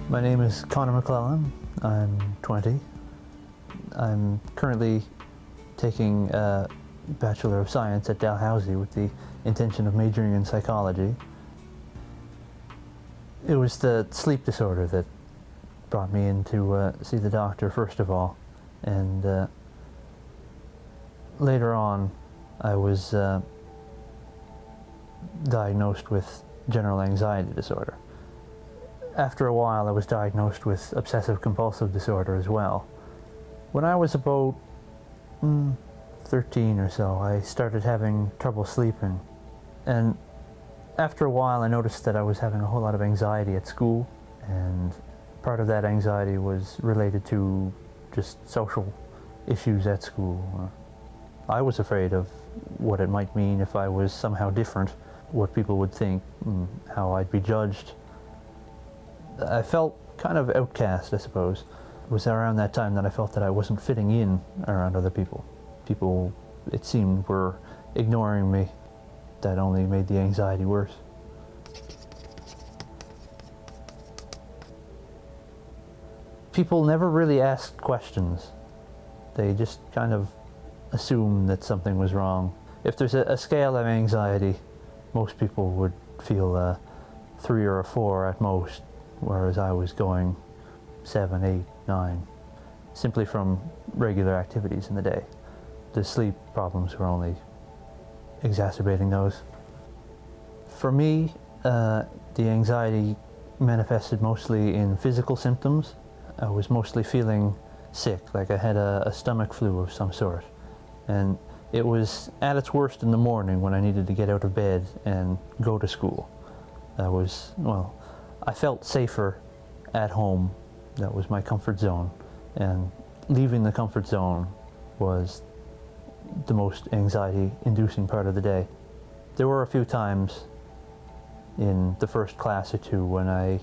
My name is Connor McClellan. I'm 20. I'm currently taking a Bachelor of Science at Dalhousie with the intention of majoring in psychology. It was the sleep disorder that brought me in to see the doctor first of all, and later on I was diagnosed with general anxiety disorder. After a while I was diagnosed with obsessive compulsive disorder as well. When I was about 13 or so, I started having trouble sleeping, and after a while I noticed that I was having a whole lot of anxiety at school, and part of that anxiety was related to just social issues at school. I was afraid of what it might mean if I was somehow different, what people would think, how I'd be judged. I felt kind of outcast, I suppose. It was around that time that I felt that I wasn't fitting in around other people. People, it seemed, were ignoring me. That only made the anxiety worse. People never really asked questions. They just kind of assumed that something was wrong. If there's a scale of anxiety, most people would feel a 3 or a 4 at most, whereas I was going 7, 8, 9, simply from regular activities in the day. The sleep problems were only exacerbating those. For me, the anxiety manifested mostly in physical symptoms. I was mostly feeling sick, like I had a stomach flu of some sort. And it was at its worst in the morning when I needed to get out of bed and go to school. I felt safer at home. That was my comfort zone. And leaving the comfort zone was the most anxiety-inducing part of the day. There were a few times in the first class or two when I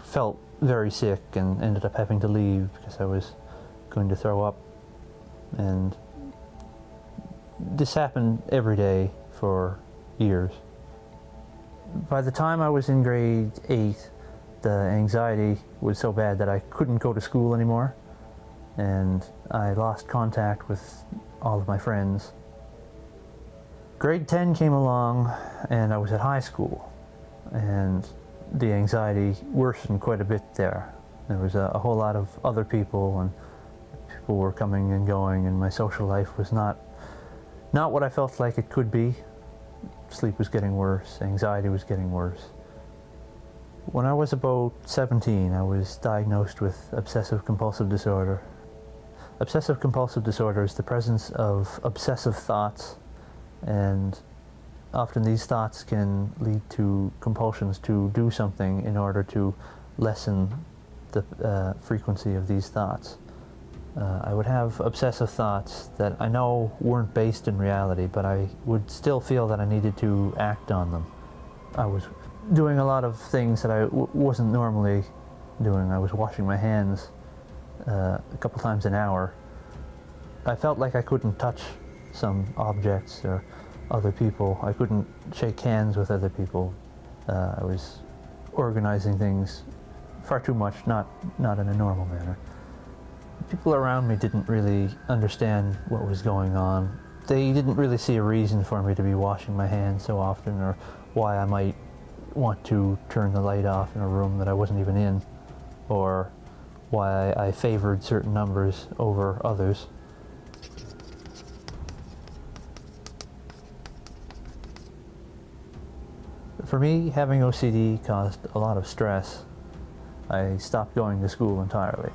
felt very sick and ended up having to leave because I was going to throw up. And this happened every day for years. By the time I was in grade 8, the anxiety was so bad that I couldn't go to school anymore, and I lost contact with all of my friends. Grade 10 came along and I was at high school, and the anxiety worsened quite a bit there. There was a whole lot of other people, and people were coming and going, and my social life was not what I felt like it could be. Sleep was getting worse, anxiety was getting worse. When I was about 17, I was diagnosed with obsessive compulsive disorder. Obsessive compulsive disorder is the presence of obsessive thoughts, and often these thoughts can lead to compulsions to do something in order to lessen the frequency of these thoughts. I would have obsessive thoughts that I know weren't based in reality, but I would still feel that I needed to act on them. I was doing a lot of things that I wasn't normally doing. I was washing my hands a couple times an hour. I felt like I couldn't touch some objects or other people. I couldn't shake hands with other people. I was organizing things far too much, not in a normal manner. People around me didn't really understand what was going on. They didn't really see a reason for me to be washing my hands so often, or why I might want to turn the light off in a room that I wasn't even in, or why I favored certain numbers over others. For me, having OCD caused a lot of stress. I stopped going to school entirely.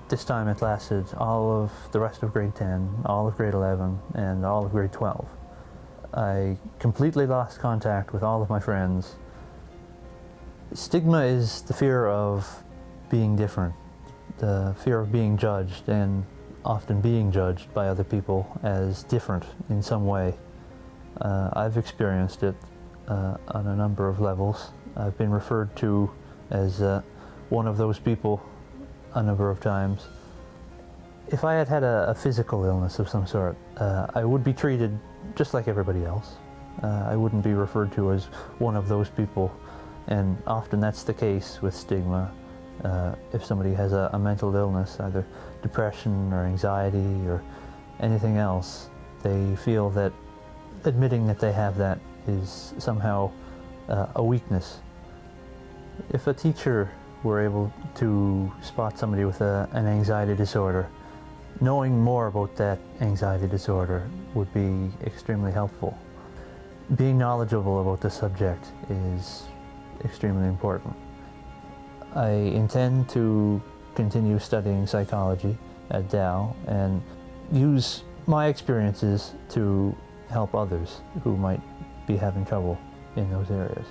This time it lasted all of the rest of grade 10, all of grade 11, and all of grade 12. I completely lost contact with all of my friends. Stigma is the fear of being different, the fear of being judged, and often being judged by other people as different in some way. I've experienced it on a number of levels. I've been referred to as one of those people a number of times. If I had had a physical illness of some sort, I would be treated just like everybody else. I wouldn't be referred to as one of those people, and often that's the case with stigma. If somebody has a mental illness, either depression or anxiety or anything else, they feel that admitting that they have that is somehow a weakness. If a teacher were able to spot somebody with an anxiety disorder, knowing more about that anxiety disorder would be extremely helpful. Being knowledgeable about the subject is extremely important. I intend to continue studying psychology at Dow and use my experiences to help others who might be having trouble in those areas.